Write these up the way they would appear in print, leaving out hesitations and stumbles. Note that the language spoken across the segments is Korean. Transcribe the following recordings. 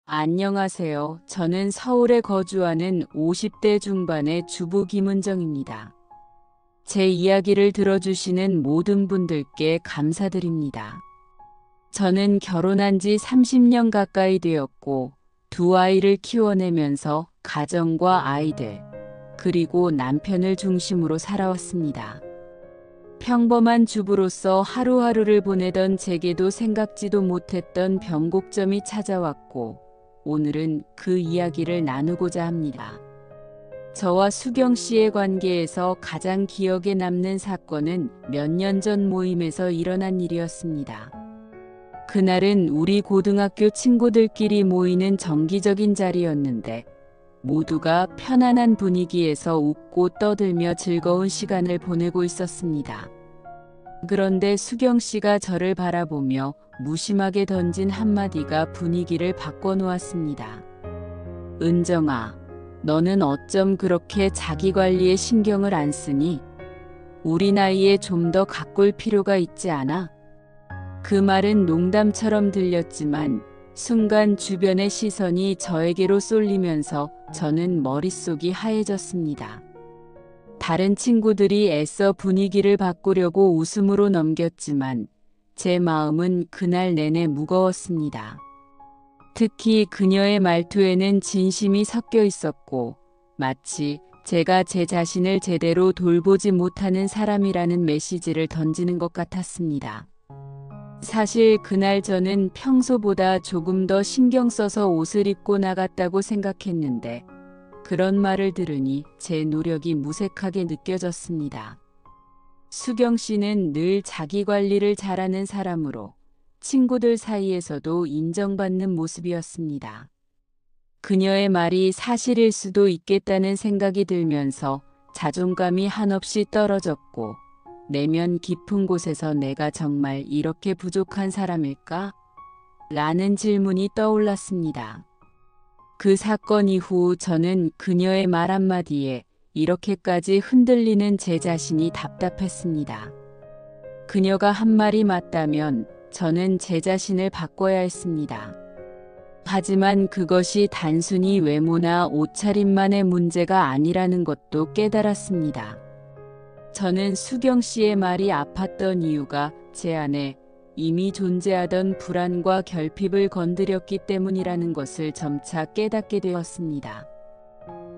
안녕하세요. 저는 서울에 거주하는 50대 중반의 주부 김은정입니다. 제 이야기를 들어주시는 모든 분들께 감사드립니다. 저는 결혼한 지 30년 가까이 되었고 두 아이를 키워내면서 가정과 아이들, 그리고 남편을 중심으로 살아왔습니다. 평범한 주부로서 하루하루를 보내던 제게도 생각지도 못했던 변곡점이 찾아왔고 오늘은 그 이야기를 나누고자 합니다. 저와 수경 씨의 관계에서 가장 기억에 남는 사건은 몇 년 전 모임에서 일어난 일이었습니다. 그날은 우리 고등학교 친구들끼리 모이는 정기적인 자리였는데 모두가 편안한 분위기에서 웃고 떠들며 즐거운 시간을 보내고 있었습니다. 그런데 수경 씨가 저를 바라보며 무심하게 던진 한마디가 분위기를 바꿔놓았습니다. 은정아, 너는 어쩜 그렇게 자기 관리에 신경을 안 쓰니? 우리 나이에 좀 더 가꿀 필요가 있지 않아? 그 말은 농담처럼 들렸지만 순간 주변의 시선이 저에게로 쏠리면서 저는 머릿속이 하얘졌습니다. 다른 친구들이 애써 분위기를 바꾸려고 웃음으로 넘겼지만 제 마음은 그날 내내 무거웠습니다. 특히 그녀의 말투에는 진심이 섞여 있었고 마치 제가 제 자신을 제대로 돌보지 못하는 사람이라는 메시지를 던지는 것 같았습니다. 사실 그날 저는 평소보다 조금 더 신경 써서 옷을 입고 나갔다고 생각했는데 그런 말을 들으니 제 노력이 무색하게 느껴졌습니다. 수경 씨는 늘 자기 관리를 잘하는 사람으로 친구들 사이에서도 인정받는 모습이었습니다. 그녀의 말이 사실일 수도 있겠다는 생각이 들면서 자존감이 한없이 떨어졌고 내면 깊은 곳에서 내가 정말 이렇게 부족한 사람일까? 라는 질문이 떠올랐습니다. 그 사건 이후 저는 그녀의 말 한마디에 이렇게까지 흔들리는 제 자신이 답답했습니다. 그녀가 한 말이 맞다면 저는 제 자신을 바꿔야 했습니다. 하지만 그것이 단순히 외모나 옷차림만의 문제가 아니라는 것도 깨달았습니다. 저는 수경 씨의 말이 아팠던 이유가 제 안에 이미 존재하던 불안과 결핍을 건드렸기 때문이라는 것을 점차 깨닫게 되었습니다.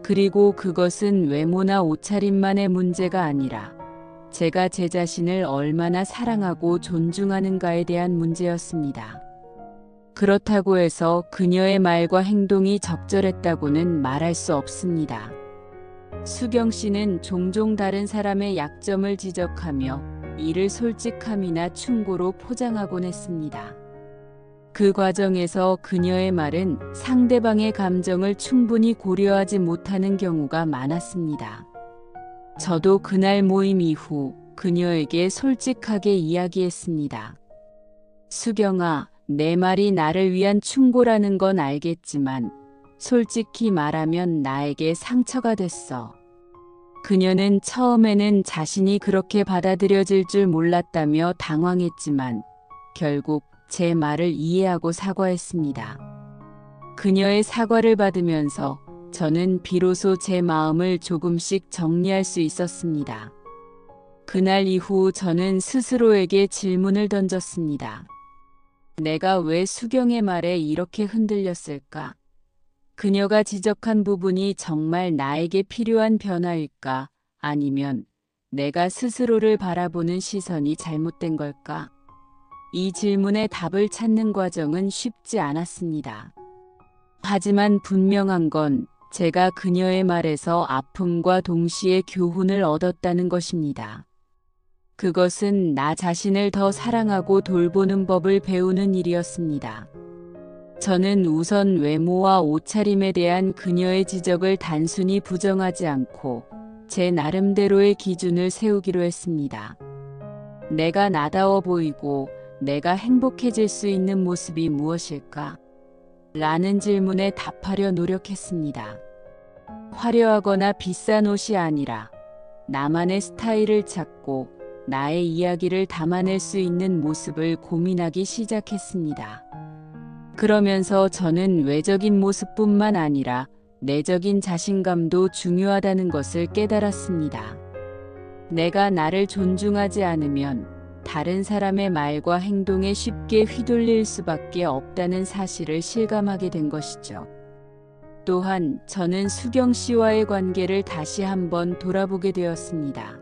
그리고 그것은 외모나 옷차림만의 문제가 아니라 제가 제 자신을 얼마나 사랑하고 존중하는가에 대한 문제였습니다. 그렇다고 해서 그녀의 말과 행동이 적절했다고는 말할 수 없습니다. 수경 씨는 종종 다른 사람의 약점을 지적하며 이를 솔직함이나 충고로 포장하곤 했습니다. 그 과정에서 그녀의 말은 상대방의 감정을 충분히 고려하지 못하는 경우가 많았습니다. 저도 그날 모임 이후 그녀에게 솔직하게 이야기했습니다. 수경아, 내 말이 나를 위한 충고라는 건 알겠지만 솔직히 말하면 나에게 상처가 됐어. 그녀는 처음에는 자신이 그렇게 받아들여질 줄 몰랐다며 당황했지만 결국 제 말을 이해하고 사과했습니다. 그녀의 사과를 받으면서 저는 비로소 제 마음을 조금씩 정리할 수 있었습니다. 그날 이후 저는 스스로에게 질문을 던졌습니다. 내가 왜 수경의 말에 이렇게 흔들렸을까? 그녀가 지적한 부분이 정말 나에게 필요한 변화일까? 아니면 내가 스스로를 바라보는 시선이 잘못된 걸까? 이 질문에 답을 찾는 과정은 쉽지 않았습니다. 하지만 분명한 건 제가 그녀의 말에서 아픔과 동시에 교훈을 얻었다는 것입니다. 그것은 나 자신을 더 사랑하고 돌보는 법을 배우는 일이었습니다. 저는 우선 외모와 옷차림에 대한 그녀의 지적을 단순히 부정하지 않고 제 나름대로의 기준을 세우기로 했습니다. 내가 나다워 보이고 내가 행복해질 수 있는 모습이 무엇일까? 라는 질문에 답하려 노력했습니다. 화려하거나 비싼 옷이 아니라 나만의 스타일을 찾고 나의 이야기를 담아낼 수 있는 모습을 고민하기 시작했습니다. 그러면서 저는 외적인 모습뿐만 아니라 내적인 자신감도 중요하다는 것을 깨달았습니다. 내가 나를 존중하지 않으면 다른 사람의 말과 행동에 쉽게 휘둘릴 수밖에 없다는 사실을 실감하게 된 것이죠. 또한 저는 수경 씨와의 관계를 다시 한번 돌아보게 되었습니다.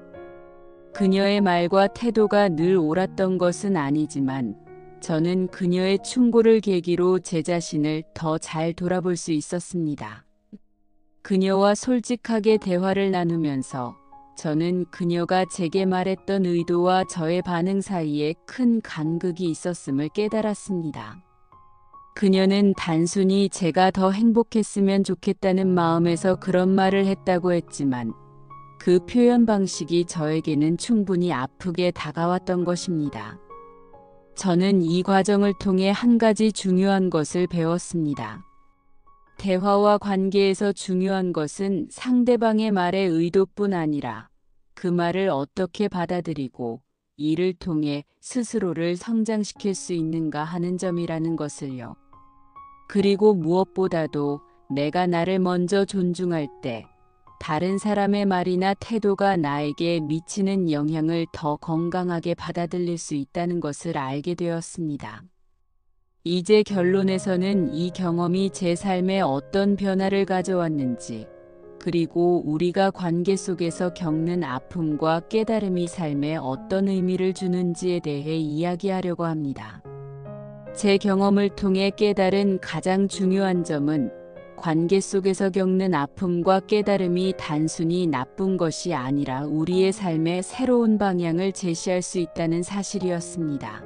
그녀의 말과 태도가 늘 옳았던 것은 아니지만 저는 그녀의 충고를 계기로 제 자신을 더 잘 돌아볼 수 있었습니다. 그녀와 솔직하게 대화를 나누면서 저는 그녀가 제게 말했던 의도와 저의 반응 사이에 큰 간극이 있었음을 깨달았습니다. 그녀는 단순히 제가 더 행복했으면 좋겠다는 마음에서 그런 말을 했다고 했지만 그 표현 방식이 저에게는 충분히 아프게 다가왔던 것입니다. 저는 이 과정을 통해 한 가지 중요한 것을 배웠습니다. 대화와 관계에서 중요한 것은 상대방의 말의 의도뿐 아니라 그 말을 어떻게 받아들이고 이를 통해 스스로를 성장시킬 수 있는가 하는 점이라는 것을요. 그리고 무엇보다도 내가 나를 먼저 존중할 때 다른 사람의 말이나 태도가 나에게 미치는 영향을 더 건강하게 받아들일 수 있다는 것을 알게 되었습니다. 이제 결론에서는 이 경험이 제 삶에 어떤 변화를 가져왔는지, 그리고 우리가 관계 속에서 겪는 아픔과 깨달음이 삶에 어떤 의미를 주는지에 대해 이야기하려고 합니다. 제 경험을 통해 깨달은 가장 중요한 점은 관계 속에서 겪는 아픔과 깨달음이 단순히 나쁜 것이 아니라 우리의 삶의 새로운 방향을 제시할 수 있다는 사실이었습니다.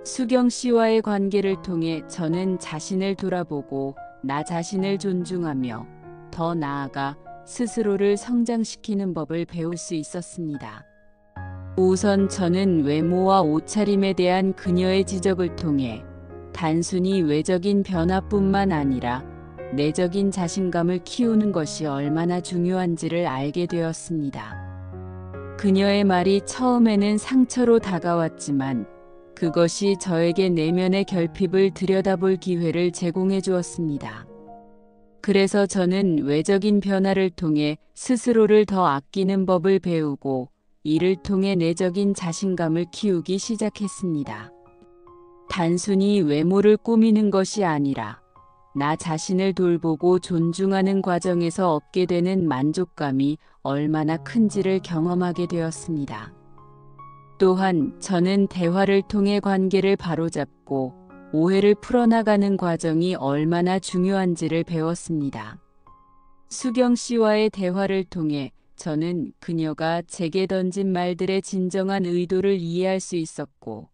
수경 씨와의 관계를 통해 저는 자신을 돌아보고 나 자신을 존중하며 더 나아가 스스로를 성장시키는 법을 배울 수 있었습니다. 우선 저는 외모와 옷차림에 대한 그녀의 지적을 통해 단순히 외적인 변화뿐만 아니라 내적인 자신감을 키우는 것이 얼마나 중요한지를 알게 되었습니다. 그녀의 말이 처음에는 상처로 다가왔지만 그것이 저에게 내면의 결핍을 들여다볼 기회를 제공해 주었습니다. 그래서 저는 외적인 변화를 통해 스스로를 더 아끼는 법을 배우고 이를 통해 내적인 자신감을 키우기 시작했습니다. 단순히 외모를 꾸미는 것이 아니라 나 자신을 돌보고 존중하는 과정에서 얻게 되는 만족감이 얼마나 큰지를 경험하게 되었습니다. 또한 저는 대화를 통해 관계를 바로잡고 오해를 풀어나가는 과정이 얼마나 중요한지를 배웠습니다. 수경 씨와의 대화를 통해 저는 그녀가 제게 던진 말들의 진정한 의도를 이해할 수 있었고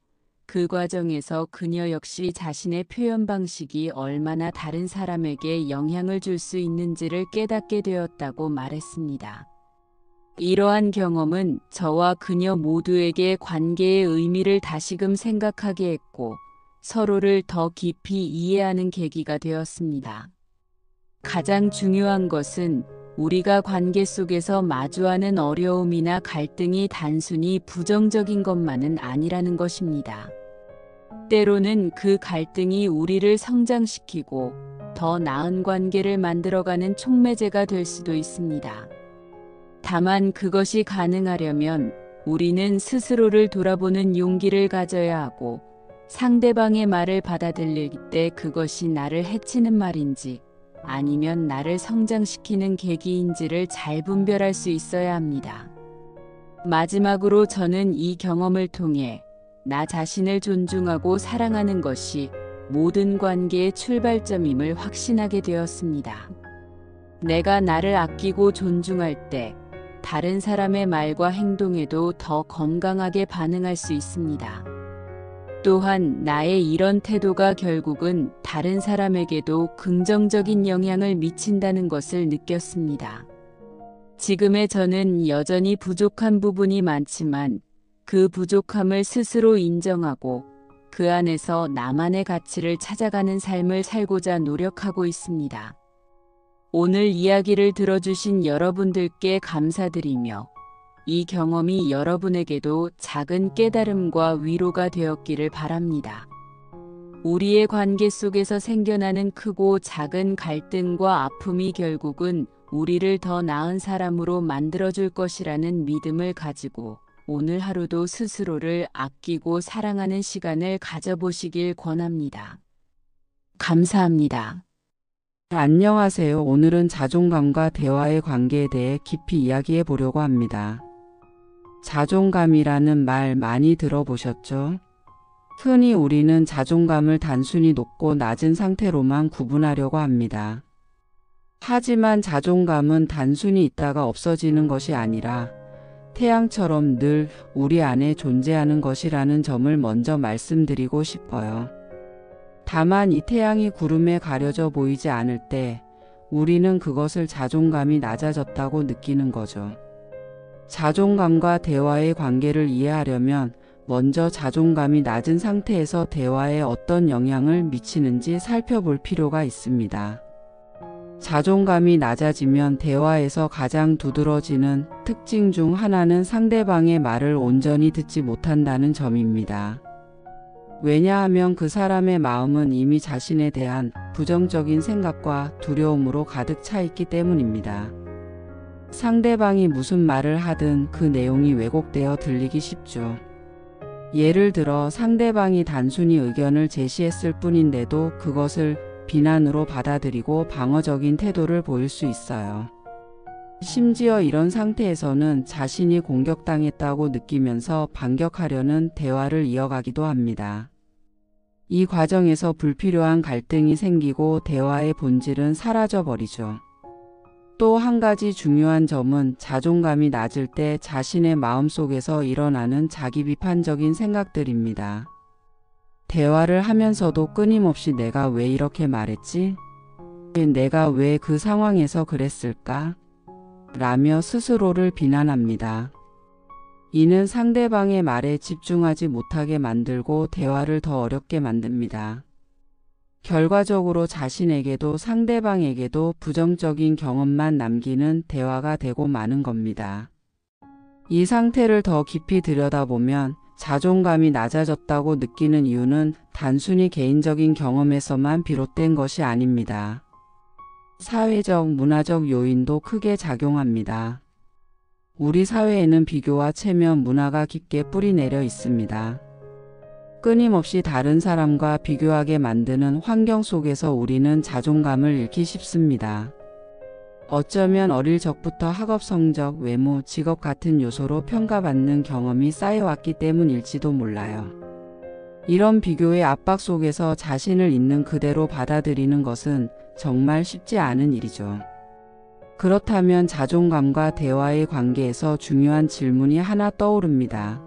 그 과정에서 그녀 역시 자신의 표현 방식이 얼마나 다른 사람에게 영향을 줄 수 있는지를 깨닫게 되었다고 말했습니다. 이러한 경험은 저와 그녀 모두에게 관계의 의미를 다시금 생각하게 했고 서로를 더 깊이 이해하는 계기가 되었습니다. 가장 중요한 것은 우리가 관계 속에서 마주하는 어려움이나 갈등이 단순히 부정적인 것만은 아니라는 것입니다. 때로는 그 갈등이 우리를 성장시키고 더 나은 관계를 만들어가는 촉매제가 될 수도 있습니다. 다만 그것이 가능하려면 우리는 스스로를 돌아보는 용기를 가져야 하고 상대방의 말을 받아들일 때 그것이 나를 해치는 말인지 아니면 나를 성장시키는 계기인지를 잘 분별할 수 있어야 합니다. 마지막으로 저는 이 경험을 통해 나 자신을 존중하고 사랑하는 것이 모든 관계의 출발점임을 확신하게 되었습니다. 내가 나를 아끼고 존중할 때 다른 사람의 말과 행동에도 더 건강하게 반응할 수 있습니다. 또한 나의 이런 태도가 결국은 다른 사람에게도 긍정적인 영향을 미친다는 것을 느꼈습니다. 지금의 저는 여전히 부족한 부분이 많지만 그 부족함을 스스로 인정하고 그 안에서 나만의 가치를 찾아가는 삶을 살고자 노력하고 있습니다. 오늘 이야기를 들어주신 여러분들께 감사드리며 이 경험이 여러분에게도 작은 깨달음과 위로가 되었기를 바랍니다. 우리의 관계 속에서 생겨나는 크고 작은 갈등과 아픔이 결국은 우리를 더 나은 사람으로 만들어줄 것이라는 믿음을 가지고 오늘 하루도 스스로를 아끼고 사랑하는 시간을 가져보시길 권합니다. 감사합니다. 안녕하세요. 오늘은 자존감과 대화의 관계에 대해 깊이 이야기해 보려고 합니다. 자존감이라는 말 많이 들어보셨죠? 흔히 우리는 자존감을 단순히 높고 낮은 상태로만 구분하려고 합니다. 하지만 자존감은 단순히 있다가 없어지는 것이 아니라 태양처럼 늘 우리 안에 존재하는 것이라는 점을 먼저 말씀드리고 싶어요. 다만 이 태양이 구름에 가려져 보이지 않을 때 우리는 그것을 자존감이 낮아졌다고 느끼는 거죠. 자존감과 대화의 관계를 이해하려면 먼저 자존감이 낮은 상태에서 대화에 어떤 영향을 미치는지 살펴볼 필요가 있습니다. 자존감이 낮아지면 대화에서 가장 두드러지는 특징 중 하나는 상대방의 말을 온전히 듣지 못한다는 점입니다. 왜냐하면 그 사람의 마음은 이미 자신에 대한 부정적인 생각과 두려움으로 가득 차 있기 때문입니다. 상대방이 무슨 말을 하든 그 내용이 왜곡되어 들리기 쉽죠. 예를 들어 상대방이 단순히 의견을 제시했을 뿐인데도 그것을 비난으로 받아들이고 방어적인 태도를 보일 수 있어요. 심지어 이런 상태에서는 자신이 공격당했다고 느끼면서 반격하려는 대화를 이어가기도 합니다. 이 과정에서 불필요한 갈등이 생기고 대화의 본질은 사라져버리죠. 또 한 가지 중요한 점은 자존감이 낮을 때 자신의 마음속에서 일어나는 자기 비판적인 생각들입니다. 대화를 하면서도 끊임없이 내가 왜 이렇게 말했지? 내가 왜 그 상황에서 그랬을까? 라며 스스로를 비난합니다. 이는 상대방의 말에 집중하지 못하게 만들고 대화를 더 어렵게 만듭니다. 결과적으로 자신에게도 상대방에게도 부정적인 경험만 남기는 대화가 되고 마는 겁니다. 이 상태를 더 깊이 들여다보면 자존감이 낮아졌다고 느끼는 이유는 단순히 개인적인 경험에서만 비롯된 것이 아닙니다. 사회적, 문화적 요인도 크게 작용합니다. 우리 사회에는 비교와 체면 문화가 깊게 뿌리내려 있습니다. 끊임없이 다른 사람과 비교하게 만드는 환경 속에서 우리는 자존감을 잃기 쉽습니다. 어쩌면 어릴 적부터 학업 성적, 외모, 직업 같은 요소로 평가받는 경험이 쌓여왔기 때문일지도 몰라요. 이런 비교의 압박 속에서 자신을 있는 그대로 받아들이는 것은 정말 쉽지 않은 일이죠. 그렇다면 자존감과 대화의 관계에서 중요한 질문이 하나 떠오릅니다.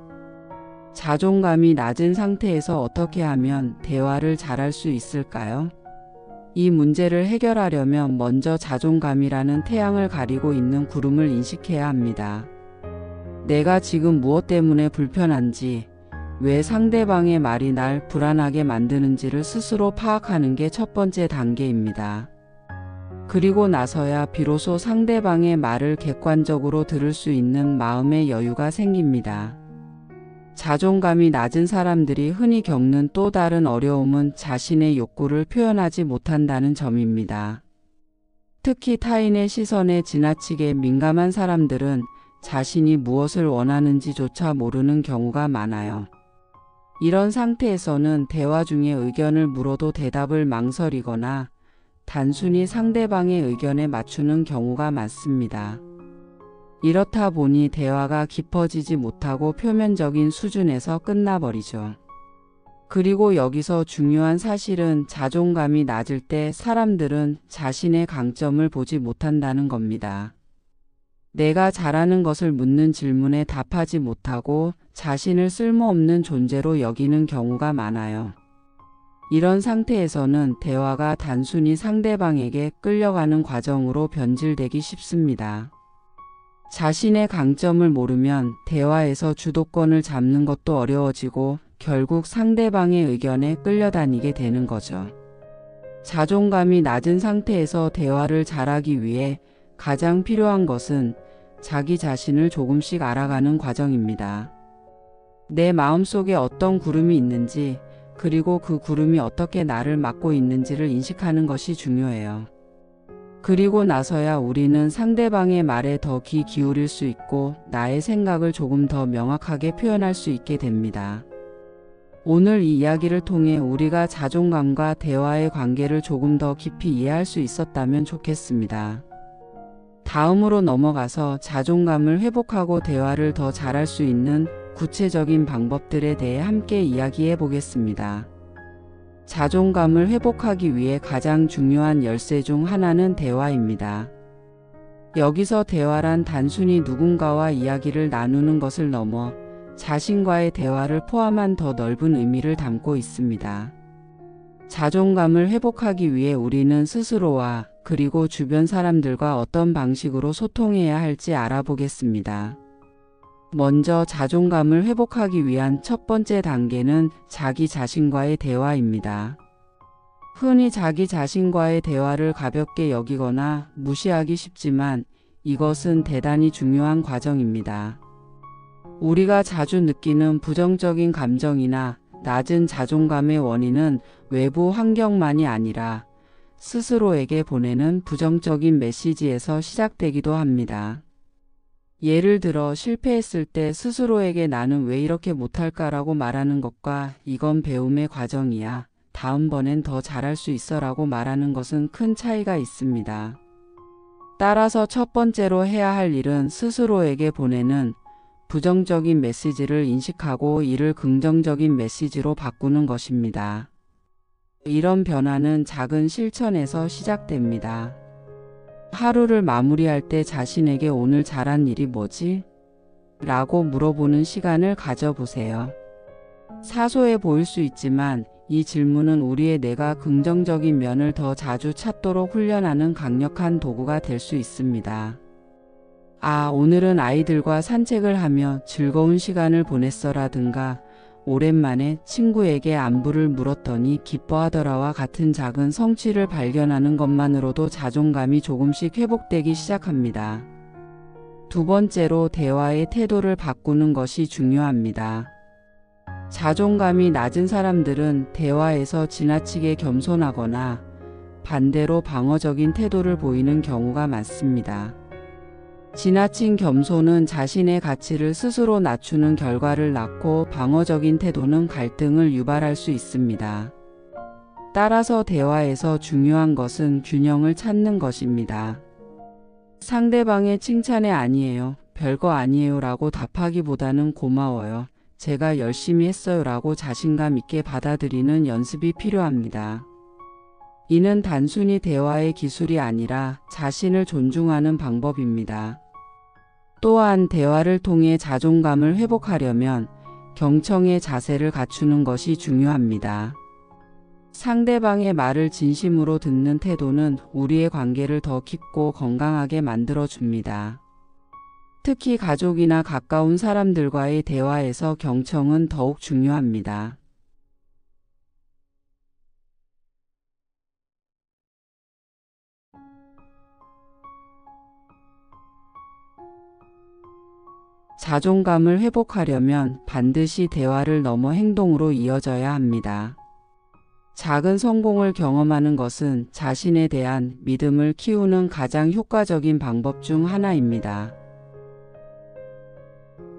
자존감이 낮은 상태에서 어떻게 하면 대화를 잘할 수 있을까요? 이 문제를 해결하려면 먼저 자존감이라는 태양을 가리고 있는 구름을 인식해야 합니다. 내가 지금 무엇 때문에 불편한지, 왜 상대방의 말이 날 불안하게 만드는지를 스스로 파악하는 게 첫 번째 단계입니다. 그리고 나서야 비로소 상대방의 말을 객관적으로 들을 수 있는 마음의 여유가 생깁니다. 자존감이 낮은 사람들이 흔히 겪는 또 다른 어려움은 자신의 욕구를 표현하지 못한다는 점입니다. 특히 타인의 시선에 지나치게 민감한 사람들은 자신이 무엇을 원하는지조차 모르는 경우가 많아요. 이런 상태에서는 대화 중에 의견을 물어도 대답을 망설이거나 단순히 상대방의 의견에 맞추는 경우가 많습니다. 이렇다 보니 대화가 깊어지지 못하고 표면적인 수준에서 끝나버리죠. 그리고 여기서 중요한 사실은 자존감이 낮을 때 사람들은 자신의 강점을 보지 못한다는 겁니다. 내가 잘하는 것을 묻는 질문에 답하지 못하고 자신을 쓸모없는 존재로 여기는 경우가 많아요. 이런 상태에서는 대화가 단순히 상대방에게 끌려가는 과정으로 변질되기 쉽습니다. 자신의 강점을 모르면 대화에서 주도권을 잡는 것도 어려워지고 결국 상대방의 의견에 끌려다니게 되는 거죠. 자존감이 낮은 상태에서 대화를 잘하기 위해 가장 필요한 것은 자기 자신을 조금씩 알아가는 과정입니다. 내 마음속에 어떤 구름이 있는지, 그리고 그 구름이 어떻게 나를 막고 있는지를 인식하는 것이 중요해요. 그리고 나서야 우리는 상대방의 말에 더 귀 기울일 수 있고 나의 생각을 조금 더 명확하게 표현할 수 있게 됩니다. 오늘 이 이야기를 통해 우리가 자존감과 대화의 관계를 조금 더 깊이 이해할 수 있었다면 좋겠습니다. 다음으로 넘어가서 자존감을 회복하고 대화를 더 잘할 수 있는 구체적인 방법들에 대해 함께 이야기해 보겠습니다. 자존감을 회복하기 위해 가장 중요한 열쇠 중 하나는 대화입니다. 여기서 대화란 단순히 누군가와 이야기를 나누는 것을 넘어 자신과의 대화를 포함한 더 넓은 의미를 담고 있습니다. 자존감을 회복하기 위해 우리는 스스로와 그리고 주변 사람들과 어떤 방식으로 소통해야 할지 알아보겠습니다. 먼저 자존감을 회복하기 위한 첫 번째 단계는 자기 자신과의 대화입니다. 흔히 자기 자신과의 대화를 가볍게 여기거나 무시하기 쉽지만 이것은 대단히 중요한 과정입니다. 우리가 자주 느끼는 부정적인 감정이나 낮은 자존감의 원인은 외부 환경만이 아니라 스스로에게 보내는 부정적인 메시지에서 시작되기도 합니다. 예를 들어 실패했을 때 스스로에게 나는 왜 이렇게 못할까라고 말하는 것과 이건 배움의 과정이야. 다음번엔 더 잘할 수 있어라고 말하는 것은 큰 차이가 있습니다. 따라서 첫 번째로 해야 할 일은 스스로에게 보내는 부정적인 메시지를 인식하고 이를 긍정적인 메시지로 바꾸는 것입니다. 이런 변화는 작은 실천에서 시작됩니다. 하루를 마무리할 때 자신에게 오늘 잘한 일이 뭐지? 라고 물어보는 시간을 가져보세요. 사소해 보일 수 있지만 이 질문은 우리의 내가 긍정적인 면을 더 자주 찾도록 훈련하는 강력한 도구가 될 수 있습니다. 오늘은 아이들과 산책을 하며 즐거운 시간을 보냈어라든가 오랜만에 친구에게 안부를 물었더니 기뻐하더라와 같은 작은 성취를 발견하는 것만으로도 자존감이 조금씩 회복되기 시작합니다. 두 번째로 대화의 태도를 바꾸는 것이 중요합니다. 자존감이 낮은 사람들은 대화에서 지나치게 겸손하거나 반대로 방어적인 태도를 보이는 경우가 많습니다. 지나친 겸손은 자신의 가치를 스스로 낮추는 결과를 낳고 방어적인 태도는 갈등을 유발할 수 있습니다. 따라서 대화에서 중요한 것은 균형을 찾는 것입니다. 상대방의 칭찬에 아니에요, 별거 아니에요 라고 답하기보다는 고마워요, 제가 열심히 했어요 라고 자신감 있게 받아들이는 연습이 필요합니다. 이는 단순히 대화의 기술이 아니라 자신을 존중하는 방법입니다. 또한 대화를 통해 자존감을 회복하려면 경청의 자세를 갖추는 것이 중요합니다. 상대방의 말을 진심으로 듣는 태도는 우리의 관계를 더 깊고 건강하게 만들어줍니다. 특히 가족이나 가까운 사람들과의 대화에서 경청은 더욱 중요합니다. 자존감을 회복하려면 반드시 대화를 넘어 행동으로 이어져야 합니다. 작은 성공을 경험하는 것은 자신에 대한 믿음을 키우는 가장 효과적인 방법 중 하나입니다.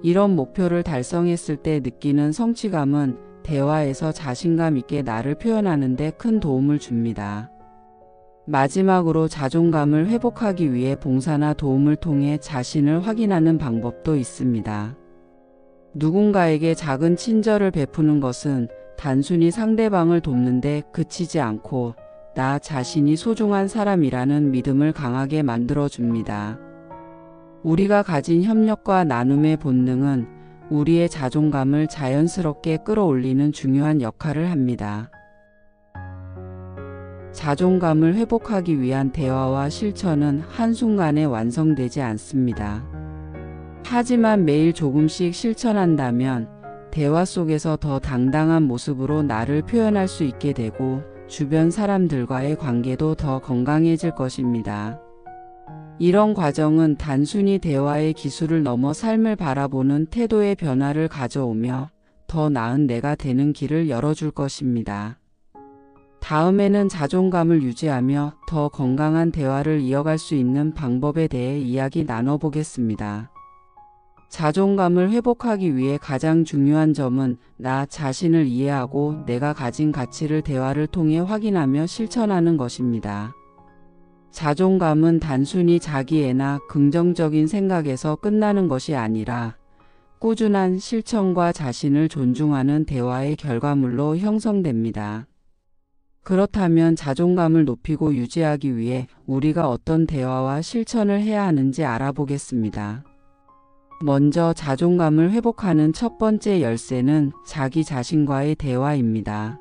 이런 목표를 달성했을 때 느끼는 성취감은 대화에서 자신감 있게 나를 표현하는 데 큰 도움을 줍니다. 마지막으로 자존감을 회복하기 위해 봉사나 도움을 통해 자신을 확인하는 방법도 있습니다. 누군가에게 작은 친절을 베푸는 것은 단순히 상대방을 돕는 데 그치지 않고 나 자신이 소중한 사람이라는 믿음을 강하게 만들어줍니다. 우리가 가진 협력과 나눔의 본능은 우리의 자존감을 자연스럽게 끌어올리는 중요한 역할을 합니다. 자존감을 회복하기 위한 대화와 실천은 한순간에 완성되지 않습니다. 하지만 매일 조금씩 실천한다면 대화 속에서 더 당당한 모습으로 나를 표현할 수 있게 되고 주변 사람들과의 관계도 더 건강해질 것입니다. 이런 과정은 단순히 대화의 기술을 넘어 삶을 바라보는 태도의 변화를 가져오며 더 나은 내가 되는 길을 열어줄 것입니다. 다음에는 자존감을 유지하며 더 건강한 대화를 이어갈 수 있는 방법에 대해 이야기 나눠보겠습니다. 자존감을 회복하기 위해 가장 중요한 점은 나 자신을 이해하고 내가 가진 가치를 대화를 통해 확인하며 실천하는 것입니다. 자존감은 단순히 자기애나 긍정적인 생각에서 끝나는 것이 아니라 꾸준한 실천과 자신을 존중하는 대화의 결과물로 형성됩니다. 그렇다면 자존감을 높이고 유지하기 위해 우리가 어떤 대화와 실천을 해야 하는지 알아보겠습니다. 먼저 자존감을 회복하는 첫 번째 열쇠는 자기 자신과의 대화입니다.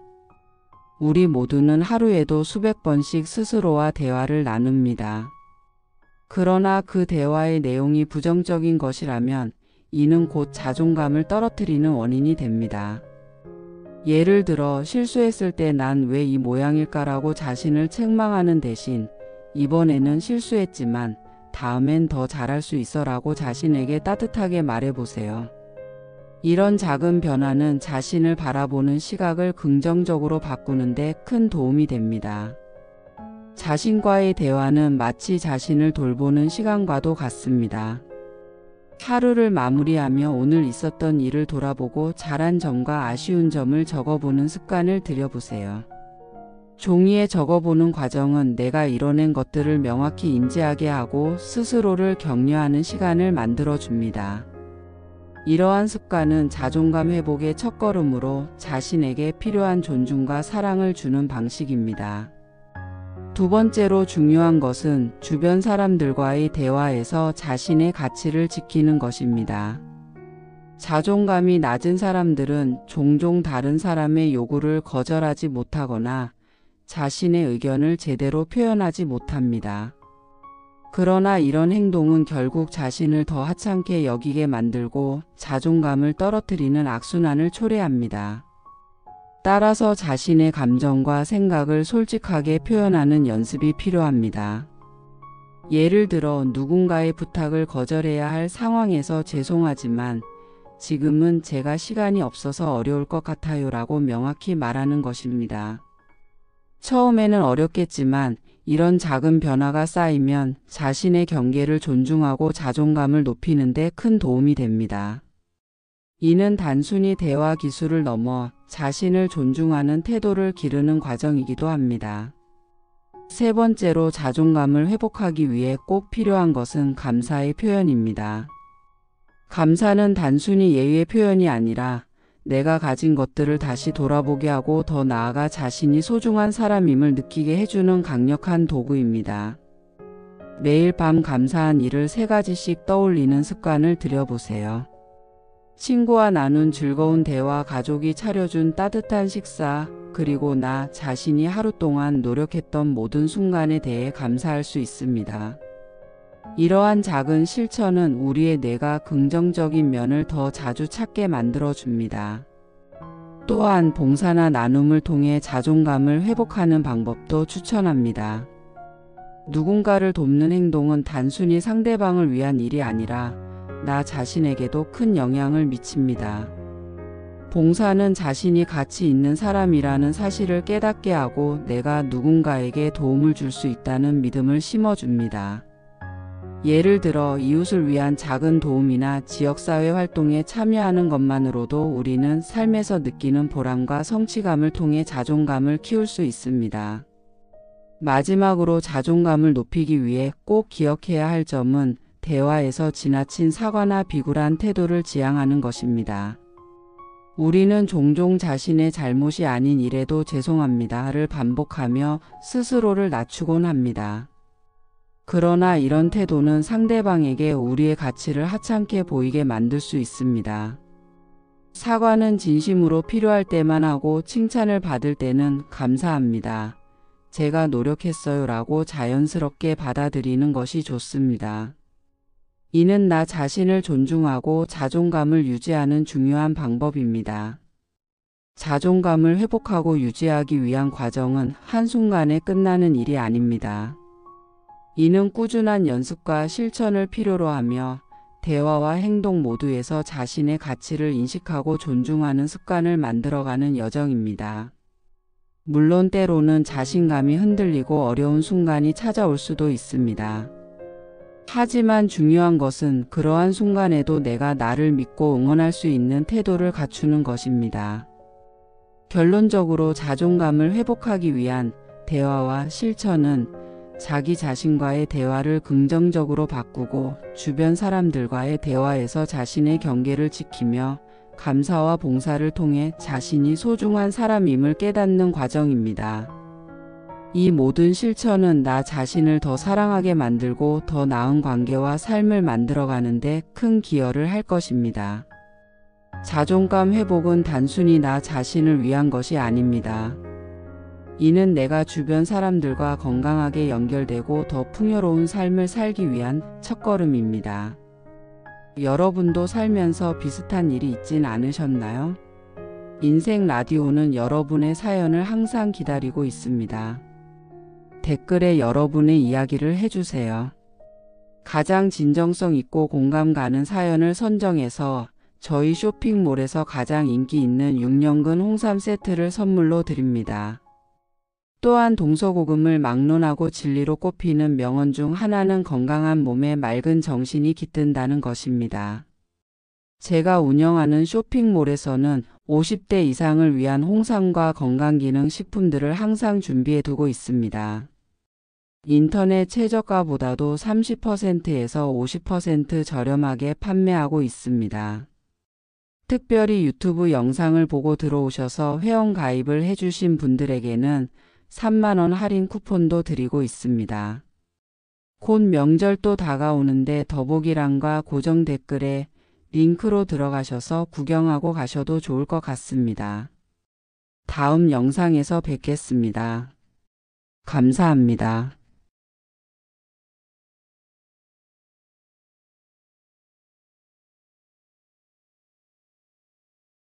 우리 모두는 하루에도 수백 번씩 스스로와 대화를 나눕니다. 그러나 그 대화의 내용이 부정적인 것이라면 이는 곧 자존감을 떨어뜨리는 원인이 됩니다. 예를 들어 실수했을 때 난 왜 이 모양일까라고 자신을 책망하는 대신 이번에는 실수했지만 다음엔 더 잘할 수 있어라고 자신에게 따뜻하게 말해보세요. 이런 작은 변화는 자신을 바라보는 시각을 긍정적으로 바꾸는데 큰 도움이 됩니다. 자신과의 대화는 마치 자신을 돌보는 시간과도 같습니다. 하루를 마무리하며 오늘 있었던 일을 돌아보고 잘한 점과 아쉬운 점을 적어보는 습관을 들여보세요. 종이에 적어보는 과정은 내가 이뤄낸 것들을 명확히 인지하게 하고 스스로를 격려하는 시간을 만들어줍니다. 이러한 습관은 자존감 회복의 첫걸음으로 자신에게 필요한 존중과 사랑을 주는 방식입니다. 두 번째로 중요한 것은 주변 사람들과의 대화에서 자신의 가치를 지키는 것입니다. 자존감이 낮은 사람들은 종종 다른 사람의 요구를 거절하지 못하거나 자신의 의견을 제대로 표현하지 못합니다. 그러나 이런 행동은 결국 자신을 더 하찮게 여기게 만들고 자존감을 떨어뜨리는 악순환을 초래합니다. 따라서 자신의 감정과 생각을 솔직하게 표현하는 연습이 필요합니다. 예를 들어 누군가의 부탁을 거절해야 할 상황에서 죄송하지만 지금은 제가 시간이 없어서 어려울 것 같아요 라고 명확히 말하는 것입니다. 처음에는 어렵겠지만 이런 작은 변화가 쌓이면 자신의 경계를 존중하고 자존감을 높이는 데 큰 도움이 됩니다. 이는 단순히 대화 기술을 넘어 자신을 존중하는 태도를 기르는 과정이기도 합니다. 세 번째로 자존감을 회복하기 위해 꼭 필요한 것은 감사의 표현입니다. 감사는 단순히 예의의 표현이 아니라 내가 가진 것들을 다시 돌아보게 하고 더 나아가 자신이 소중한 사람임을 느끼게 해주는 강력한 도구입니다. 매일 밤 감사한 일을 3가지씩 떠올리는 습관을 들여보세요. 친구와 나눈 즐거운 대화, 가족이 차려준 따뜻한 식사, 그리고 나 자신이 하루 동안 노력했던 모든 순간에 대해 감사할 수 있습니다. 이러한 작은 실천은 우리의 뇌가 긍정적인 면을 더 자주 찾게 만들어줍니다. 또한 봉사나 나눔을 통해 자존감을 회복하는 방법도 추천합니다. 누군가를 돕는 행동은 단순히 상대방을 위한 일이 아니라 나 자신에게도 큰 영향을 미칩니다. 봉사는 자신이 가치 있는 사람이라는 사실을 깨닫게 하고 내가 누군가에게 도움을 줄 수 있다는 믿음을 심어줍니다. 예를 들어 이웃을 위한 작은 도움이나 지역사회 활동에 참여하는 것만으로도 우리는 삶에서 느끼는 보람과 성취감을 통해 자존감을 키울 수 있습니다. 마지막으로 자존감을 높이기 위해 꼭 기억해야 할 점은 대화에서 지나친 사과나 비굴한 태도를 지양하는 것입니다. 우리는 종종 자신의 잘못이 아닌 일에도 죄송합니다를 반복하며 스스로를 낮추곤 합니다. 그러나 이런 태도는 상대방에게 우리의 가치를 하찮게 보이게 만들 수 있습니다. 사과는 진심으로 필요할 때만 하고 칭찬을 받을 때는 감사합니다. 제가 노력했어요 라고 자연스럽게 받아들이는 것이 좋습니다. 이는 나 자신을 존중하고 자존감을 유지하는 중요한 방법입니다. 자존감을 회복하고 유지하기 위한 과정은 한순간에 끝나는 일이 아닙니다. 이는 꾸준한 연습과 실천을 필요로 하며 대화와 행동 모두에서 자신의 가치를 인식하고 존중하는 습관을 만들어가는 여정입니다. 물론 때로는 자신감이 흔들리고 어려운 순간이 찾아올 수도 있습니다. 하지만 중요한 것은 그러한 순간에도 내가 나를 믿고 응원할 수 있는 태도를 갖추는 것입니다. 결론적으로 자존감을 회복하기 위한 대화와 실천은 자기 자신과의 대화를 긍정적으로 바꾸고 주변 사람들과의 대화에서 자신의 경계를 지키며 감사와 봉사를 통해 자신이 소중한 사람임을 깨닫는 과정입니다. 이 모든 실천은 나 자신을 더 사랑하게 만들고 더 나은 관계와 삶을 만들어가는데 큰 기여를 할 것입니다. 자존감 회복은 단순히 나 자신을 위한 것이 아닙니다. 이는 내가 주변 사람들과 건강하게 연결되고 더 풍요로운 삶을 살기 위한 첫걸음입니다. 여러분도 살면서 비슷한 일이 있진 않으셨나요? 인생 라디오는 여러분의 사연을 항상 기다리고 있습니다. 댓글에 여러분의 이야기를 해주세요. 가장 진정성 있고 공감 가는 사연을 선정해서 저희 쇼핑몰에서 가장 인기 있는 6년근 홍삼 세트를 선물로 드립니다. 또한 동서고금을 막론하고 진리로 꼽히는 명언 중 하나는 건강한 몸에 맑은 정신이 깃든다는 것입니다. 제가 운영하는 쇼핑몰에서는 50대 이상을 위한 홍삼과 건강기능 식품들을 항상 준비해 두고 있습니다. 인터넷 최저가보다도 30%에서 50% 저렴하게 판매하고 있습니다. 특별히 유튜브 영상을 보고 들어오셔서 회원 가입을 해주신 분들에게는 3만원 할인 쿠폰도 드리고 있습니다. 곧 명절도 다가오는데 더보기란과 고정 댓글에 링크로 들어가셔서 구경하고 가셔도 좋을 것 같습니다. 다음 영상에서 뵙겠습니다. 감사합니다.